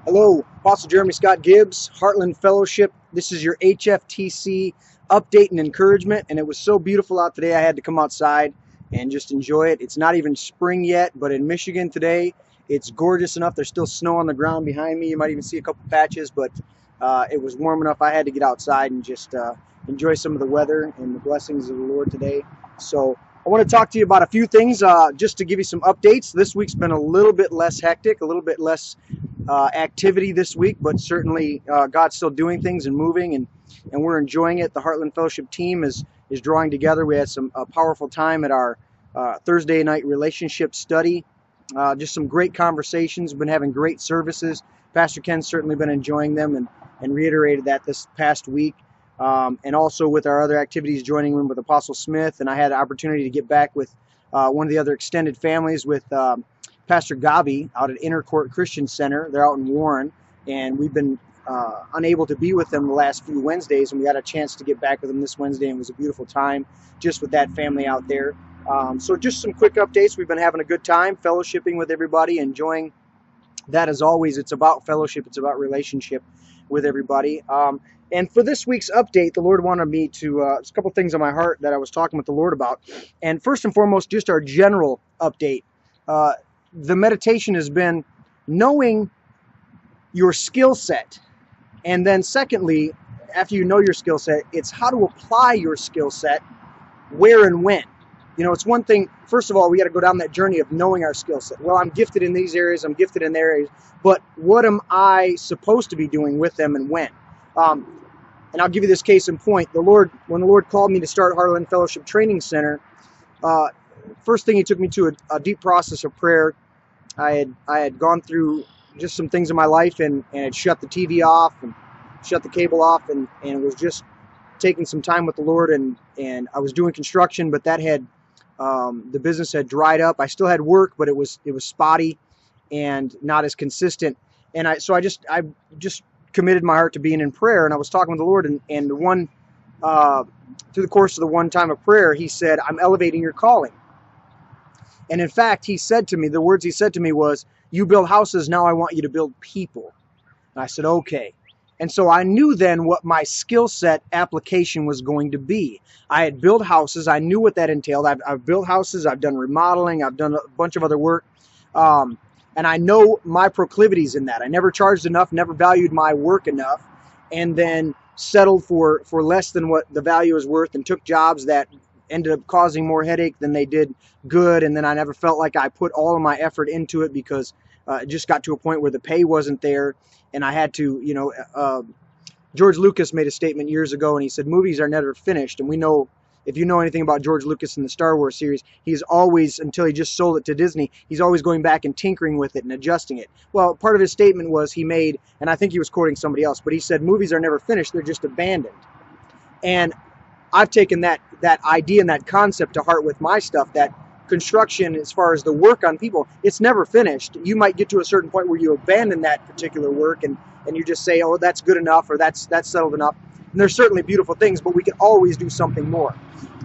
Hello, Apostle Jeremy Scott Gibbs, Heartland Fellowship. This is your HFTC update and encouragement, and it was so beautiful out today I had to come outside and just enjoy it. It's not even spring yet, but in Michigan today, it's gorgeous enough. There's still snow on the ground behind me. You might even see a couple patches, but it was warm enough I had to get outside and just enjoy some of the weather and the blessings of the Lord today. So I want to talk to you about a few things just to give you some updates. This week's been a little bit less hectic, a little bit less activity this week, but certainly God's still doing things and moving, and we're enjoying it. The Heartland Fellowship team is drawing together. We had some powerful time at our Thursday night relationship study. Just some great conversations. Been having great services. Pastor Ken's certainly been enjoying them and reiterated that this past week. And also with our other activities, joining in with Apostle Smith, and I had an opportunity to get back with one of the other extended families with Pastor Gabi out at Inner Court Christian Center. They're out in Warren, and we've been unable to be with them the last few Wednesdays, and we got a chance to get back with them this Wednesday, and it was a beautiful time just with that family out there. So just some quick updates. We've been having a good time fellowshipping with everybody, enjoying that as always. It's about fellowship. It's about relationship with everybody. And for this week's update, the Lord wanted me to, there's a couple things on my heart that I was talking with the Lord about. And first and foremost, just our general update. The meditation has been knowing your skill set. And then secondly, after you know your skill set, it's how to apply your skill set, where and when. You know, it's one thing, first of all, we got to go down that journey of knowing our skill set. Well, I'm gifted in these areas, I'm gifted in their areas, but what am I supposed to be doing with them and when? And I'll give you this case in point. When the Lord called me to start Heartland Fellowship Training Center, first thing He took me to a deep process of prayer. I had gone through just some things in my life and had shut the TV off and shut the cable off and was just taking some time with the Lord, and I was doing construction, but that had the business had dried up. I still had work, but it was spotty and not as consistent. And I just committed my heart to being in prayer, and I was talking with the Lord, and through the course of the one time of prayer, He said, "I'm elevating your calling." And in fact, He said to me, the words He said to me was, "You build houses, now I want you to build people." And I said, okay. And so I knew then what my skill set application was going to be. I had built houses. I knew what that entailed. I've built houses. I've done remodeling. I've done a bunch of other work. And I know my proclivities in that. I never charged enough, never valued my work enough, and then settled for less than what the value is worth and took jobs that ended up causing more headache than they did good. And then I never felt like I put all of my effort into it because it just got to a point where the pay wasn't there. And I had to, George Lucas made a statement years ago, and he said, movies are never finished. And we know, if you know anything about George Lucas and the Star Wars series, he's always, until he just sold it to Disney, he's always going back and tinkering with it and adjusting it. Well, part of his statement was he made, and I think he was quoting somebody else, but he said, movies are never finished, they're just abandoned. And I've taken that idea and that concept to heart with my stuff, that construction, as far as the work on people, it's never finished. You might get to a certain point where you abandon that particular work and you just say, oh, that's good enough, or that's settled enough. And there's certainly beautiful things, but we can always do something more.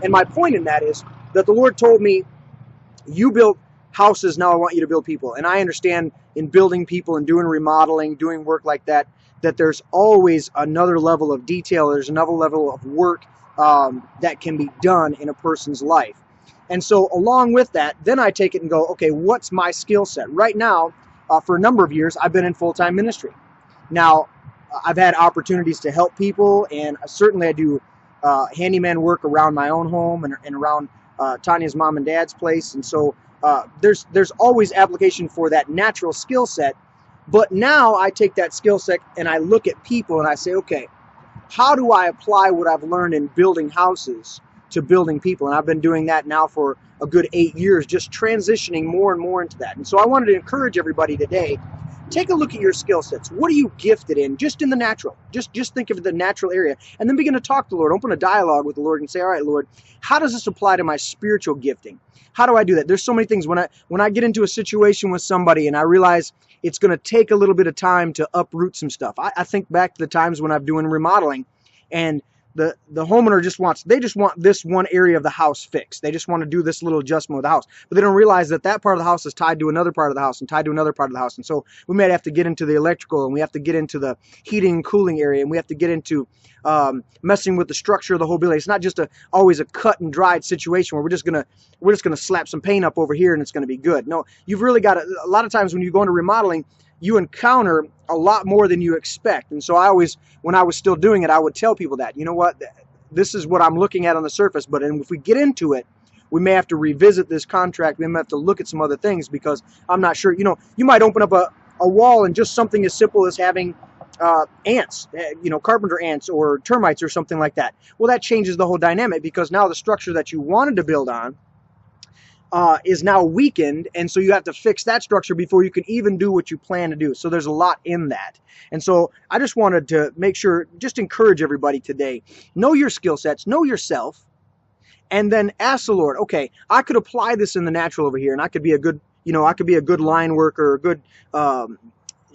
And my point in that is that the Lord told me, you built houses, now I want you to build people. And I understand in building people and doing remodeling, doing work like that, that there's always another level of detail, there's another level of work that can be done in a person's life. And so along with that, then I take it and go, okay, what's my skill set? Right now, for a number of years, I've been in full-time ministry. Now, I've had opportunities to help people, and certainly I do handyman work around my own home and around Tanya's mom and dad's place. And so there's always application for that natural skill set. But now I take that skill set and I look at people and I say, okay, how do I apply what I've learned in building houses to building people? And I've been doing that now for a good 8 years, just transitioning more and more into that. And so I wanted to encourage everybody today, take a look at your skill sets. What are you gifted in? Just in the natural. Just think of the natural area. And then begin to talk to the Lord. Open a dialogue with the Lord and say, all right, Lord, how does this apply to my spiritual gifting? How do I do that? There's so many things. When I get into a situation with somebody and I realize it's going to take a little bit of time to uproot some stuff. I think back to the times when I'm doing remodeling, and the homeowner just want this one area of the house fixed. They just want to do this little adjustment with the house, but they don't realize that that part of the house is tied to another part of the house and tied to another part of the house. And so we might have to get into the electrical, and we have to get into the heating and cooling area, and we have to get into messing with the structure of the whole building. It's not just always a cut and dried situation where we're just gonna slap some paint up over here and it's gonna be good. No, you've really got a lot of times when you go into remodeling, you encounter a lot more than you expect. And so when I was still doing it, I would tell people that, you know what, this is what I'm looking at on the surface, but if we get into it, we may have to revisit this contract. We may have to look at some other things because I'm not sure. You know, you might open up a wall and just something as simple as having ants, carpenter ants or termites or something like that. Well, that changes the whole dynamic because now the structure that you wanted to build on is now weakened, and so you have to fix that structure before you can even do what you plan to do. So there's a lot in that. And so I just wanted to make sure, just encourage everybody today, know your skill sets, know yourself, and then ask the Lord, okay, I could apply this in the natural over here, and I could be a good, line worker, or a good,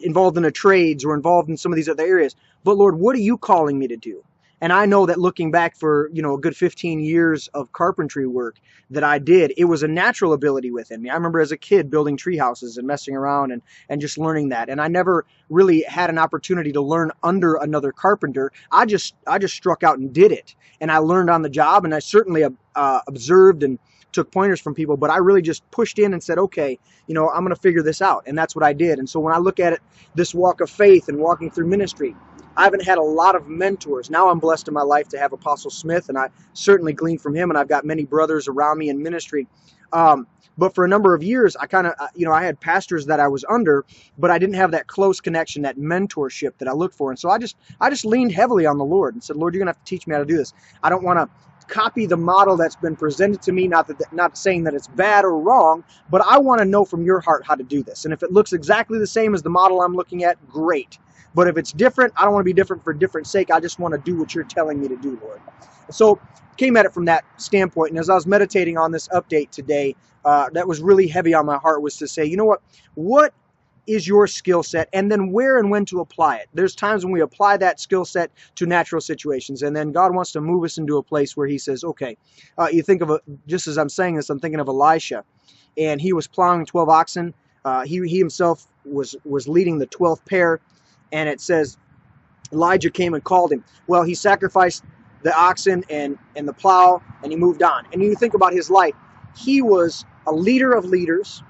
involved in the trades or involved in some of these other areas. But Lord, what are you calling me to do? And I know that looking back for, a good 15 years of carpentry work that I did, it was a natural ability within me. I remember as a kid building tree houses and messing around and just learning that. And I never really had an opportunity to learn under another carpenter. I just struck out and did it. And I learned on the job, and I certainly observed and took pointers from people, but I really just pushed in and said, okay, I'm going to figure this out. And that's what I did. And so when I look at it, this walk of faith and walking through ministry, I haven't had a lot of mentors. Now I'm blessed in my life to have Apostle Smith, and I certainly glean from him, and I've got many brothers around me in ministry. But for a number of years, I kind of, I had pastors that I was under, but I didn't have that close connection, that mentorship that I looked for. And so I just leaned heavily on the Lord and said, Lord, you're going to have to teach me how to do this. I don't want to copy the model that's been presented to me, not saying that it's bad or wrong, but I want to know from your heart how to do this. And if it looks exactly the same as the model I'm looking at, great. But if it's different, I don't want to be different for different sake. I just want to do what you're telling me to do, Lord. So came at it from that standpoint. And as I was meditating on this update today, that was really heavy on my heart, was to say, you know what is your skill set, and then where and when to apply it. There's times when we apply that skill set to natural situations, and then God wants to move us into a place where he says, okay, you think of, just as I'm saying this, I'm thinking of Elisha, and he was plowing 12 oxen. He himself was leading the 12th pair. And it says Elijah came and called him. Well, he sacrificed the oxen and the plow, and he moved on. And you think about his life. He was a leader of leaders,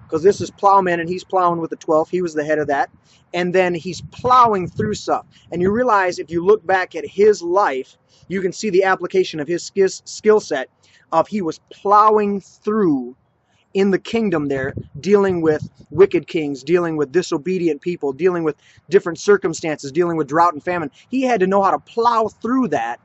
because this is plowman, and he's plowing with the 12th. He was the head of that. And then he's plowing through stuff. And you realize if you look back at his life, you can see the application of his skill set of he was plowing through in the kingdom there, dealing with wicked kings, dealing with disobedient people, dealing with different circumstances, dealing with drought and famine. He had to know how to plow through that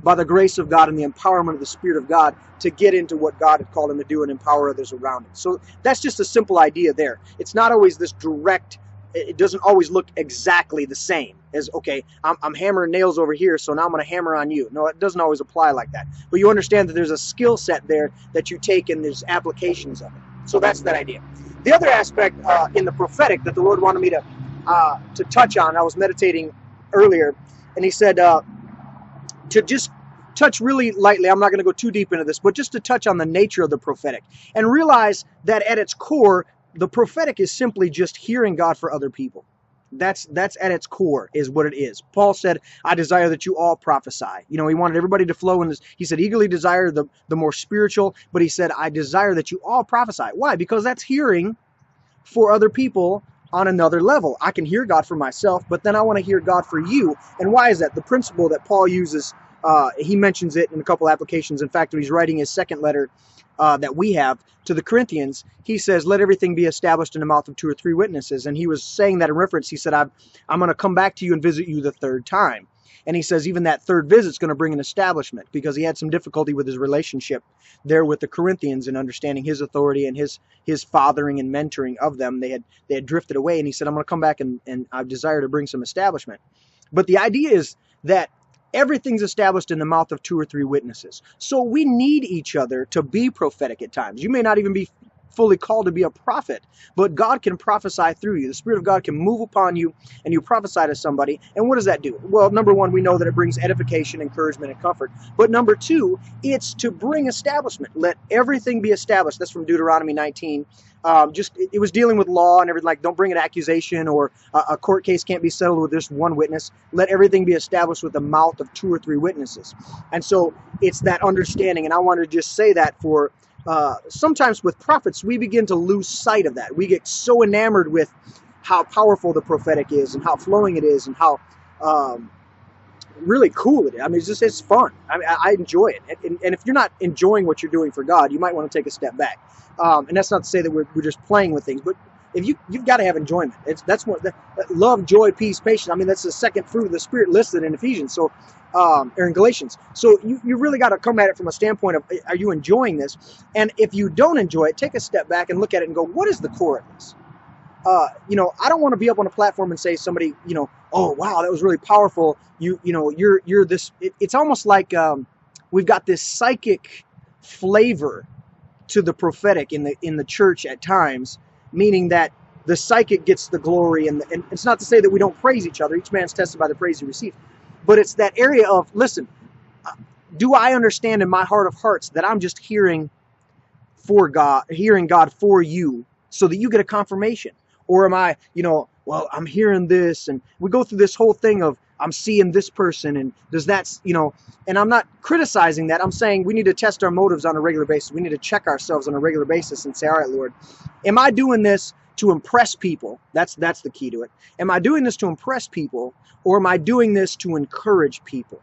by the grace of God and the empowerment of the Spirit of God to get into what God had called him to do and empower others around him. So that's just a simple idea there. It's not always this direct, it doesn't always look exactly the same as, okay, I'm hammering nails over here, so now I'm going to hammer on you. No, it doesn't always apply like that. But you understand that there's a skill set there that you take and there's applications of it. So that's that idea. The other aspect in the prophetic that the Lord wanted me to touch on, I was meditating earlier, and he said to just touch really lightly, I'm not going to go too deep into this, but just to touch on the nature of the prophetic and realize that at its core, the prophetic is simply just hearing God for other people. That's at its core is what it is. Paul said, I desire that you all prophesy. He wanted everybody to flow in this. He said, eagerly desire the more spiritual, but he said, I desire that you all prophesy. Why? Because that's hearing for other people on another level. I can hear God for myself, but then I want to hear God for you. And why is that? The principle that Paul uses, he mentions it in a couple applications. In fact, when he's writing his second letter that we have to the Corinthians, he says, let everything be established in the mouth of 2 or 3 witnesses. And he was saying that in reference. He said, I'm going to come back to you and visit you the third time. And he says even that third visit is going to bring an establishment, because he had some difficulty with his relationship there with the Corinthians and understanding his authority and his fathering and mentoring of them. They had drifted away, and he said, I'm going to come back and I desire to bring some establishment. But the idea is that everything's established in the mouth of 2 or 3 witnesses. So we need each other to be prophetic at times. You may not even be fully called to be a prophet, but God can prophesy through you. The Spirit of God can move upon you and you prophesy to somebody. And what does that do? Well, number one, we know that it brings edification, encouragement, and comfort. But number two, it's to bring establishment. Let everything be established. That's from Deuteronomy 19. It was dealing with law and everything, like don't bring an accusation, or a court case can't be settled with just one witness. Let everything be established with the mouth of 2 or 3 witnesses. And so it's that understanding. And I want to just say that for sometimes with prophets, we begin to lose sight of that. We get so enamored with how powerful the prophetic is and how flowing it is and how really cool it is. I mean, it's fun. I enjoy it. And if you're not enjoying what you're doing for God, you might want to take a step back. And that's not to say that we're just playing with things, but if you've got to have enjoyment. That's what love, joy, peace, patience. I mean, that's the second fruit of the Spirit listed in Ephesians. So, or in Galatians. So you really got to come at it from a standpoint of, are you enjoying this? And if you don't enjoy it, take a step back and look at it and go, what is the core of this? I don't want to be up on a platform and say somebody, oh wow, that was really powerful. You're this. It's almost like we've got this psychic flavor to the prophetic in the church at times, meaning that the psychic gets the glory, and it's not to say that we don't praise each other. Each man's tested by the praise he receives, but it's that area of, listen, do I understand in my heart of hearts that I'm just hearing God for you, so that you get a confirmation? Or am I, well, I'm hearing this, and we go through this whole thing of, I'm seeing this person, and does that, and I'm not criticizing that. I'm saying we need to test our motives on a regular basis. We need to check ourselves on a regular basis and say, all right, Lord, am I doing this to impress people? That's the key to it. Am I doing this to impress people, or am I doing this to encourage people?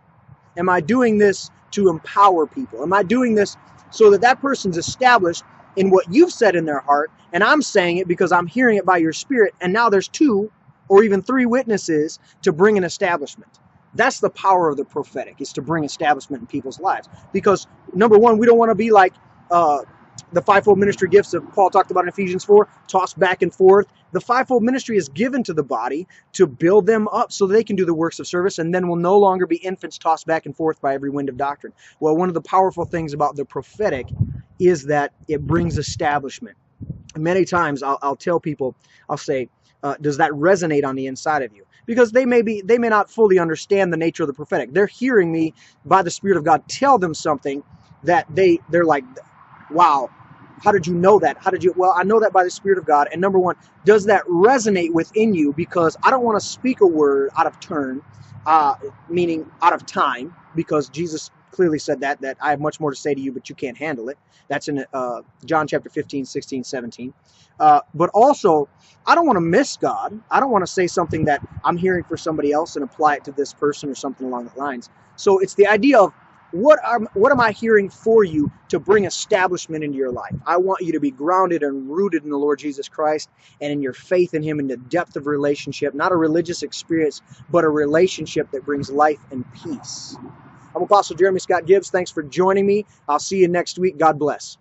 Am I doing this to empower people? Am I doing this so that that person's established in what you've said in their heart, and I'm saying it because I'm hearing it by your Spirit, and now there's 2 or even 3 witnesses to bring an establishment? That's the power of the prophetic, is to bring establishment in people's lives. Because number one, we don't want to be like the fivefold ministry gifts that Paul talked about in Ephesians 4, tossed back and forth. The fivefold ministry is given to the body to build them up so they can do the works of service, and then will no longer be infants tossed back and forth by every wind of doctrine. Well, one of the powerful things about the prophetic is that it brings establishment. Many times I'll tell people, I'll say, does that resonate on the inside of you? Because they may not fully understand the nature of the prophetic. They're hearing me by the Spirit of God tell them something that they're like, wow, how did you know that? Well, I know that by the Spirit of God. And number one, does that resonate within you? Because I don't want to speak a word out of turn, meaning out of time, because Jesus clearly said that I have much more to say to you, but you can't handle it. That's in John chapter 15, 16, 17. But also, I don't want to miss God. I don't want to say something that I'm hearing for somebody else and apply it to this person or something along the lines. So it's the idea of, what am I hearing for you to bring establishment into your life? I want you to be grounded and rooted in the Lord Jesus Christ and in your faith in Him, in the depth of relationship, not a religious experience, but a relationship that brings life and peace. I'm Apostle Jeremy Scott Gibbs. Thanks for joining me. I'll see you next week. God bless.